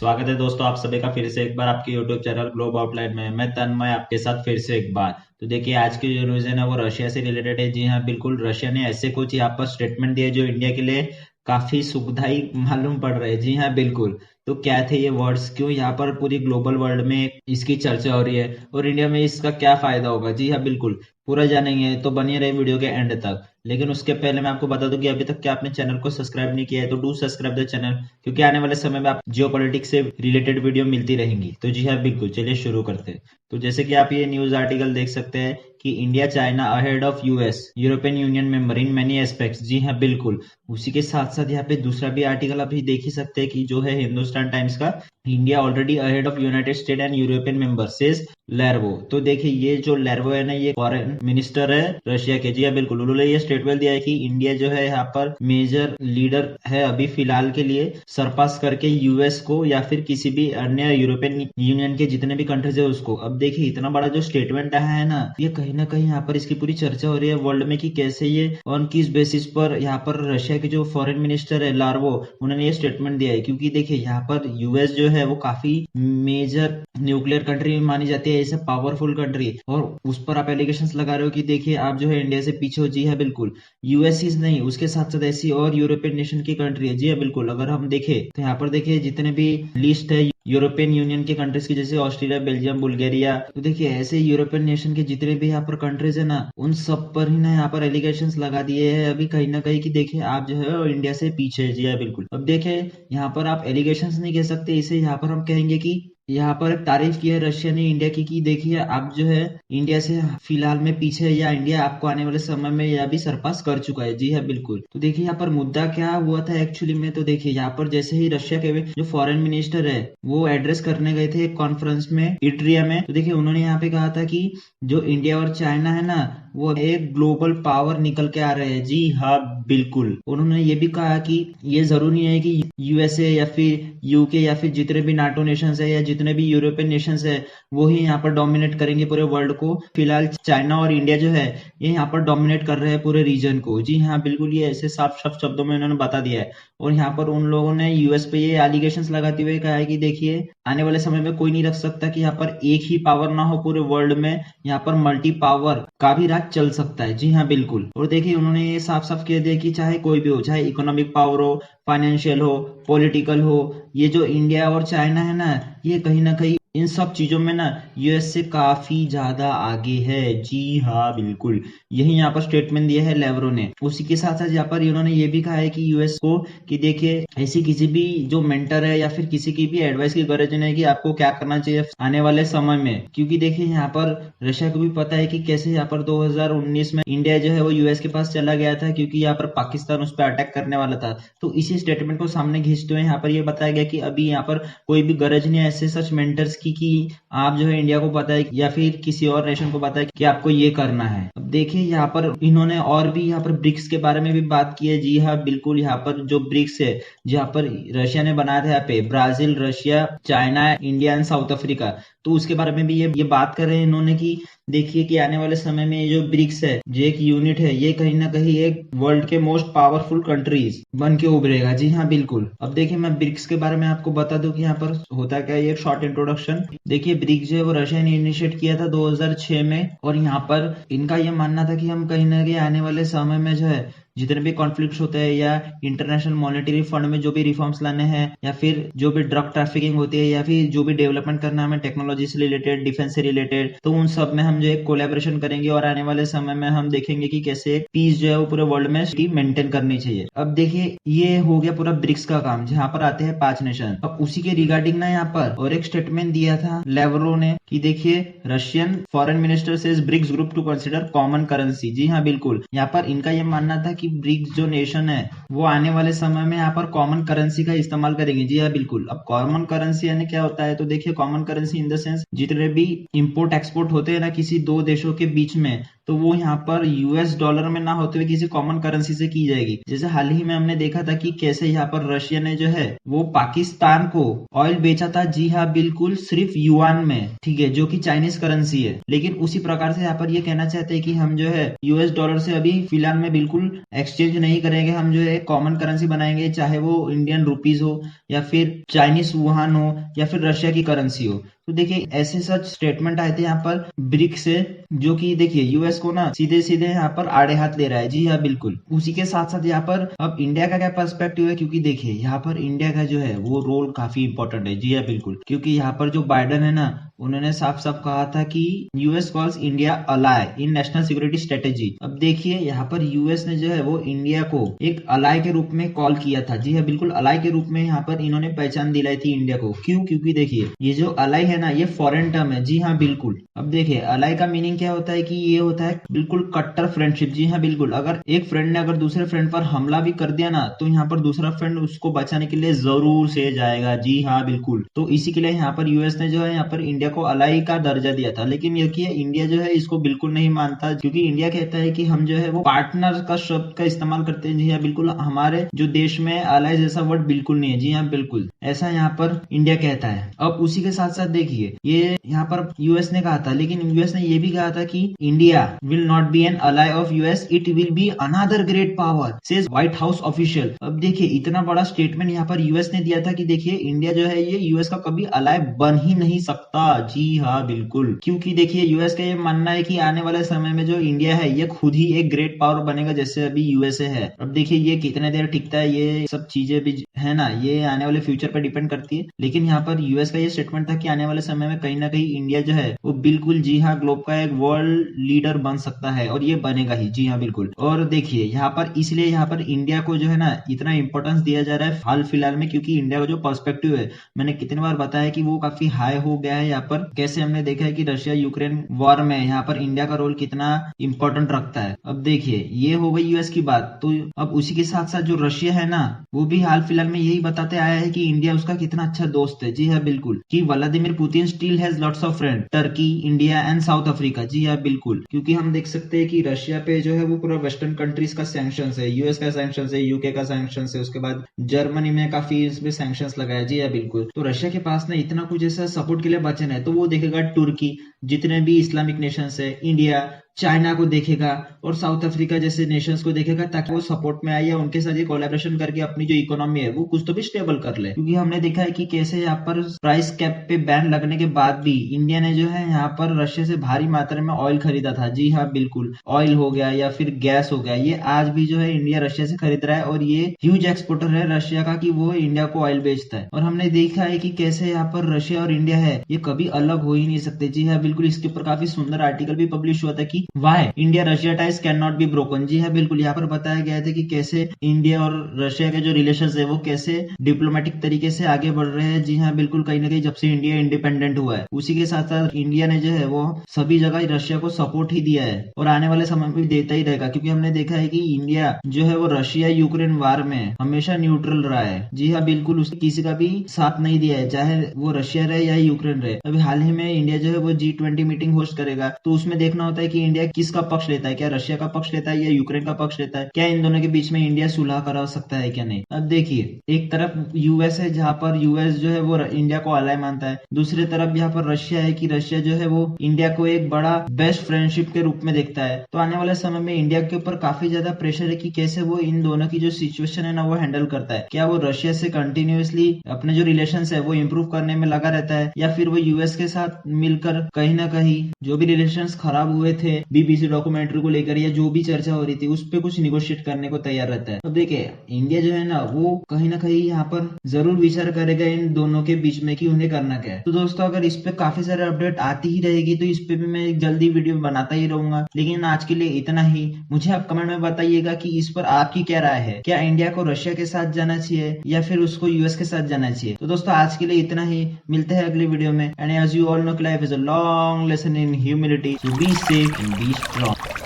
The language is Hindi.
स्वागत है दोस्तों आप सभी का फिर से एक बार आपके YouTube चैनल ग्लोब आउटलाइन में। मैं तन्मय आपके साथ फिर से एक बार। तो देखिए आज की जो न्यूज़ है ना वो रशिया से रिलेटेड है। जी हाँ बिल्कुल, रशिया ने ऐसे कुछ यहाँ पर स्टेटमेंट दिए जो इंडिया के लिए काफी सुखदाई मालूम पड़ रहे हैं। जी हाँ बिल्कुल। तो क्या थे ये वर्ड्स, क्यों यहाँ पर पूरी ग्लोबल वर्ल्ड में इसकी चर्चा हो रही है और इंडिया में इसका क्या फायदा होगा। जी हाँ बिल्कुल, पूरा जानेंगे तो बनिए रहे वीडियो के एंड तक। लेकिन उसके पहले मैं आपको बता दूं कि अभी तक क्या आपने चैनल को सब्सक्राइब नहीं किया है तो डू सब्सक्राइब द चैनल, क्योंकि आने वाले समय में आप जियो पॉलिटिक्स से रिलेटेड वीडियो मिलती रहेंगी। तो जी हाँ बिल्कुल, चलिए शुरू करते हैं। तो जैसे कि आप ये न्यूज आर्टिकल देख सकते हैं कि India China ahead of US European Union member in many aspects. जी हाँ बिल्कुल, उसी के साथ साथ यहाँ पे दूसरा भी आर्टिकल आप देख ही सकते हैं कि जो है हिंदुस्तान टाइम्स का, India already ahead of United State and European member says Lavrov. तो देखिए ये जो लैरवो है ना, ये फॉरेन मिनिस्टर है रशिया के। जी हाँ बिल्कुल, उन्होंने ये स्टेटमेंट दिया है कि इंडिया जो है यहाँ पर मेजर लीडर है अभी फिलहाल के लिए, सरपास करके यूएस को या फिर किसी भी अन्य यूरोपियन यूनियन के जितने भी कंट्रीज है उसको। अब देखिए इतना बड़ा जो स्टेटमेंट आया है ना, ये कहीं ना कहीं यहाँ पर इसकी पूरी चर्चा हो रही है वर्ल्ड में कि कैसे ये ऑन किस बेसिस पर यहाँ पर रशिया के जो फॉरेन मिनिस्टर है लार्वो, उन्होंने ये स्टेटमेंट दिया है। क्योंकि देखिए यहाँ पर यूएस जो है वो काफी मेजर न्यूक्लियर कंट्री मानी जाती है, ऐसे पावरफुल कंट्री, और उस पर आप एलिगेशंस लगा रहे हो कि देखिए आप जो है इंडिया से पीछे हो। जी है बिल्कुल, यूएस ही नहीं उसके साथ साथ ऐसी और यूरोपियन नेशन की कंट्री है। जी है बिल्कुल, अगर हम देखें तो यहाँ पर देखिए जितने भी लिस्ट है यूरोपियन यूनियन के कंट्रीज की, जैसे ऑस्ट्रेलिया, बेल्जियम, बुल्गारिया, तो देखिए ऐसे यूरोपियन नेशन के जितने भी यहाँ पर कंट्रीज है ना, उन सब पर ही ना यहाँ पर एलिगेशंस लगा दिए हैं अभी कहीं ना कहीं कि देखिए आप जो है इंडिया से पीछे है। जी है बिल्कुल, अब देखिए यहाँ पर आप एलिगेशंस नहीं कह सकते इसे, यहाँ पर हम कहेंगे कि यहाँ पर तारीफ की है रशिया ने इंडिया की कि देखिए आप जो है इंडिया से फिलहाल में पीछे है, या इंडिया आपको आने वाले समय में यह भी सरपास कर चुका है। जी है बिल्कुल, तो देखिए यहाँ पर मुद्दा क्या हुआ था एक्चुअली में। तो देखिए यहाँ पर जैसे ही रशिया के जो फॉरेन मिनिस्टर है वो एड्रेस करने गए थे एक कॉन्फ्रेंस में इट्रिया में, तो देखिए उन्होंने यहाँ पे कहा था कि जो इंडिया और चाइना है ना वो एक ग्लोबल पावर निकल के आ रहे हैं। जी हाँ बिल्कुल, उन्होंने ये भी कहा कि ये जरूरी नहीं है कि यूएसए या फिर यूके या फिर जितने भी नाटो नेशंस है या जितने भी यूरोपियन नेशंस है वो ही यहाँ पर डोमिनेट करेंगे पूरे वर्ल्ड को। फिलहाल चाइना और इंडिया जो है ये यहाँ पर डोमिनेट कर रहे हैं पूरे रीजन को। जी हाँ बिल्कुल, ये ऐसे साफ साफ शब्दों में उन्होंने बता दिया है। और यहाँ पर उन लोगों ने यूएस पे ये एलिगेशंस लगाते हुए कहा है कि देखिए आने वाले समय में कोई नहीं रख सकता कि यहाँ पर एक ही पावर ना हो पूरे वर्ल्ड में, यहाँ पर मल्टी पावर का भी राज चल सकता है। जी हाँ बिल्कुल, और देखिए उन्होंने ये साफ साफ कह दिया कि चाहे कोई भी हो, चाहे इकोनॉमिक पावर हो, फाइनेंशियल हो, पॉलिटिकल हो, ये जो इंडिया और चाइना है ना, ये कहीं ना कहीं इन सब चीजों में ना यूएस से काफी ज्यादा आगे है। जी हाँ बिल्कुल, यही यहाँ पर स्टेटमेंट दिया है लेवरो ने। उसी के साथ साथ यहाँ पर इन्होंने ये भी कहा है कि यूएस को कि देखिए ऐसी किसी भी जो मेंटर है या फिर किसी की भी एडवाइस की गरज नहीं है कि आपको क्या करना चाहिए आने वाले समय में। क्योंकि देखिए यहाँ पर रशिया को भी पता है कि कैसे यहाँ पर 2019 में इंडिया जो है वो यूएस के पास चला गया था, क्योंकि यहाँ पर पाकिस्तान उस पर अटैक करने वाला था। तो इसी स्टेटमेंट को सामने खींचते हुए यहाँ पर ये बताया गया कि अभी यहाँ पर कोई भी गरज नहीं है ऐसे सच मेंटर्स की कि आप जो है इंडिया को पता है या फिर किसी और नेशन को पता है कि आपको ये करना है। अब देखिए यहाँ पर इन्होंने और भी यहाँ पर ब्रिक्स के बारे में भी बात की है। जी हाँ बिल्कुल, यहाँ पर जो ब्रिक्स है जहाँ पर रशिया ने बनाया था, यहाँ पे Brazil, Russia, China, India and South Africa, तो उसके बारे में भी ये बात कर रहे हैं इन्होंने कि देखिए कि आने वाले समय में ये जो ब्रिक्स है जो एक यूनिट है ये कहीं ना कहीं एक वर्ल्ड के मोस्ट पावरफुल कंट्रीज बन के उभरेगा। जी हाँ बिल्कुल, अब देखिए मैं ब्रिक्स के बारे में आपको बता दूं कि यहाँ पर होता क्या है, एक शॉर्ट इंट्रोडक्शन। देखिए ब्रिक्स जो है वो रशिया ने इनिशिएट किया था 2006 में, और यहाँ पर इनका ये मानना था कि हम कहीं ना कहीं आने वाले समय में जो है जितने भी कॉन्फ्लिक्ट्स होते हैं या इंटरनेशनल मॉनेटरी फंड में जो भी रिफॉर्म्स लाने हैं या फिर जो भी ड्रग ट्रैफिकिंग होती है या फिर जो भी डेवलपमेंट करना हमें टेक्नोलॉजी से रिलेटेड, डिफेंस से रिलेटेड, तो उन सब में हम जो है कोलैबोरेशन करेंगे और आने वाले समय में हम देखेंगे कि कैसे पीस जो है वो पूरे वर्ल्ड में मेंटेन करनी चाहिए। अब देखिए ये हो गया पूरा ब्रिक्स का काम, जहाँ पर आते हैं 5 नेशन। अब उसी के रिगार्डिंग ना यहाँ पर और एक स्टेटमेंट दिया था लेवरो ने कि देखिए Russian foreign minister says BRICS group to consider common currency. जी हाँ बिल्कुल, यहाँ पर इनका ये मानना था कि ब्रिक्स जो नेशन है वो आने वाले समय में यहाँ पर कॉमन करेंसी का इस्तेमाल करेंगे। जी हाँ बिल्कुल, अब कॉमन करेंसी यानी क्या होता है, तो देखिए common currency in the sense जितने भी इंपोर्ट एक्सपोर्ट होते हैं ना किसी दो देशों के बीच में, तो वो यहाँ पर यूएस डॉलर में ना होते हुए किसी कॉमन करेंसी से की जाएगी। जैसे हाल ही में हमने देखा था कि कैसे यहाँ पर रशिया ने जो है वो पाकिस्तान को ऑयल बेचा था। जी हाँ बिल्कुल, सिर्फ युआन में, ठीक है, जो कि चाइनीज करेंसी है। लेकिन उसी प्रकार से यहाँ पर ये कहना चाहते हैं कि हम जो है यूएस डॉलर से अभी फिलहाल में बिल्कुल एक्सचेंज नहीं करेंगे, हम जो है कॉमन करेंसी बनाएंगे, चाहे वो इंडियन रुपीज हो या फिर चाइनीज युआन हो या फिर रशिया की करेंसी हो। तो देखिए ऐसे सच स्टेटमेंट आए थे यहाँ पर ब्रिक्स से, जो कि देखिए यूएस को ना सीधे सीधे यहाँ पर आड़े हाथ ले रहा है। जी हाँ बिल्कुल। उसी के साथ साथ यहाँ पर अब इंडिया का क्या पर्सपेक्टिव है, क्योंकि देखिए यहाँ पर इंडिया का जो है वो रोल काफी इंपॉर्टेंट है। जी हाँ बिल्कुल, क्योंकि यहाँ पर जो बाइडन है ना, उन्होंने साफ साफ कहा था कि यूएस कॉल्स इंडिया अलाय इन नेशनल सिक्योरिटी स्ट्रेटेजी। अब देखिए यहाँ पर यूएस ने जो है वो इंडिया को एक अलाय के रूप में कॉल किया था। जी हाँ बिल्कुल, अलाय के रूप में यहाँ पर इन्होंने पहचान दिलाई थी इंडिया को। क्यों? क्योंकि देखिए ये जो अलाय है ना, ये फॉरेन टर्म है। जी हाँ बिल्कुल। अब देखिए अलाय का मीनिंग क्या होता है कि ये होता है बिल्कुल कट्टर फ्रेंडशिप। जी हाँ बिल्कुल, अगर एक फ्रेंड ने अगर दूसरे फ्रेंड पर हमला भी कर दिया ना, तो यहाँ पर दूसरा फ्रेंड उसको बचाने के लिए जरूर से जाएगा। जी हाँ बिल्कुल। तो इसी के लिए यहाँ पर यूएस ने जो है यहाँ पर इंडिया को अलाई का दर्जा दिया था। लेकिन देखिए इंडिया जो है इसको बिल्कुल नहीं मानता, क्योंकि इंडिया कहता है कि हम जो है वो पार्टनर का शब्द का इस्तेमाल करते हैं। जी हाँ बिल्कुल, हमारे जो देश में अलाई जैसा वर्ड बिल्कुल नहीं है। जी हाँ बिल्कुल, ऐसा यहाँ पर इंडिया कहता है। अब उसी के साथ साथ देखिए ये यहाँ पर यूएस ने कहा था, लेकिन यूएस ने ये भी कहा था कि India will not be an ally of US, it will be another great power, says White House official. अब देखिए इतना बड़ा स्टेटमेंट यहाँ पर यूएस ने दिया था कि देखिए इंडिया जो है ये यूएस का कभी अलाई बन ही नहीं सकता। जी हाँ बिल्कुल, क्योंकि देखिए यूएस का ये मानना है कि आने वाले समय में जो इंडिया है ये खुद ही एक ग्रेट पावर बनेगा, जैसे अभी यूएसए है। अब देखिए ये कितने देर टिकता है, ये सब चीजें भी है ना, ये आने वाले फ्यूचर पर डिपेंड करती है। लेकिन यहाँ पर यूएस का ये स्टेटमेंट था कि आने वाले समय में कहीं ना कहीं इंडिया जो है वो बिल्कुल, जी हाँ, ग्लोब का एक वर्ल्ड लीडर बन सकता है, और ये बनेगा ही। जी हाँ बिल्कुल। और देखिए यहाँ पर इसलिए यहाँ पर इंडिया को जो है ना इतना इंपॉर्टेंस दिया जा रहा है हाल फिलहाल में, क्योंकि इंडिया का जो पर्सपेक्टिव है, मैंने कितनी बार बताया कि वो काफी हाई हो गया है। यहाँ पर कैसे हमने देखा है कि रशिया यूक्रेन वॉर में यहाँ पर इंडिया का रोल कितना इंपॉर्टेंट रखता है। अब देखिए ये हो गई यूएस की बात, तो अब उसी के साथ साथ जो रशिया है ना, वो भी हाल फिलहाल में यही बताते आया है कि इंडिया उसका कितना अच्छा दोस्त है। जी हाँ बिल्कुल, कि Vladimir Putin still has lots of friend, Turkey, India and South Africa. जी हाँ बिल्कुल, क्योंकि हम देख सकते हैं कि रशिया पे जो है वो पूरा वेस्टर्न कंट्रीज का सैंक्शन है, यूएस का सैंक्शन है, यूके का सैंक्शन है, उसके बाद जर्मनी में काफी इसमें सैंक्शन लगाया। जी हाँ बिल्कुल। तो रशिया के पास ना इतना कुछ ऐसा सपोर्ट के लिए बचन है, तो वो देखेगा तुर्की, जितने भी इस्लामिक नेशंस है, इंडिया, चाइना को देखेगा और साउथ अफ्रीका जैसे नेशंस को देखेगा, ताकि वो सपोर्ट में आए या उनके साथ ये कोलैबोरेशन करके अपनी जो इकोनॉमी है वो कुछ तो भी स्टेबल कर ले। क्योंकि हमने देखा है कि कैसे यहाँ पर प्राइस कैप पे बैन लगने के बाद भी इंडिया ने जो है यहाँ पर रशिया से भारी मात्रा में ऑयल खरीदा था। जी हाँ बिल्कुल, ऑयल हो गया या फिर गैस हो गया, ये आज भी जो है इंडिया रशिया से खरीद रहा है, और ये ह्यूज एक्सपोर्टर है रशिया का, कि वो इंडिया को ऑयल बेचता है। और हमने देखा है कि कैसे यहाँ पर रशिया और इंडिया है ये कभी अलग हो ही नहीं सकते। जी हाँ बिल्कुल, इसके ऊपर काफी सुंदर आर्टिकल भी पब्लिश हुआ था कि why India Russia ties can not be broken. जी हाँ बिल्कुल, यहाँ पर बताया गया था कि कैसे इंडिया और रशिया के जो रिलेशन है वो कैसे डिप्लोमेटिक तरीके से आगे बढ़ रहे हैं। जी हाँ बिल्कुल, कहीं ना कहीं जब से इंडिया इंडिपेंडेंट हुआ है, उसी के साथ साथ इंडिया ने जो है वो सभी जगह रशिया को सपोर्ट ही दिया है, और आने वाले समय में भी देता ही रहेगा। क्योंकि हमने देखा है कि इंडिया जो है वो रशिया यूक्रेन वार में हमेशा न्यूट्रल रहा है। जी हाँ बिल्कुल, उसने किसी का भी साथ नहीं दिया है, चाहे वो रशिया रहे या यूक्रेन रहे। अभी हाल ही में इंडिया जो है वो G20 मीटिंग होस्ट करेगा, तो उसमें देखना होता है कि इंडिया किसका पक्ष लेता है, क्या रशिया का पक्ष लेता है या यूक्रेन का पक्ष लेता है, क्या इन दोनों के बीच में इंडिया सुलह करा सकता है क्या नहीं। अब देखिए एक तरफ यूएस है, जहां पर यूएस जो है वो इंडिया को अलाय मानता है, दूसरी तरफ यहाँ पर रशिया है कि रशिया जो है वो इंडिया को एक बड़ा बेस्ट फ्रेंडशिप के रूप में देखता है। तो आने वाले समय में इंडिया के ऊपर काफी ज्यादा प्रेशर है कि कैसे वो इन दोनों की जो सिचुएशन है ना वो हैंडल करता है। क्या वो रशिया से कंटिन्यूअसली अपने जो रिलेशन है वो इम्प्रूव करने में लगा रहता है, या फिर वो यूएस के साथ मिलकर कहीं ना कहीं जो भी रिलेशन खराब हुए थे बीबीसी डॉक्यूमेंट्री को लेकर या जो भी चर्चा हो रही थी उस पर कुछ निगोशिएट करने को तैयार रहता है। तो देखिए इंडिया जो है ना वो कहीं ना कहीं यहाँ पर जरूर विचार करेगा इन दोनों के बीच में कि उन्हें करना क्या है। तो दोस्तों अगर इस पे काफी सारे अपडेट आती ही रहेगी तो इस पे भी मैं एक जल्दी वीडियो बनाता ही रहूंगा। लेकिन आज के लिए इतना ही। मुझे आप कमेंट में बताइएगा कि इस पर आपकी क्या राय है, क्या इंडिया को रशिया के साथ जाना चाहिए या फिर उसको यूएस के साथ जाना चाहिए। तो दोस्तों आज के लिए इतना ही, मिलते हैं अगली वीडियो में। And as you all know, life is a long lesson in humility, so be safe and be strong.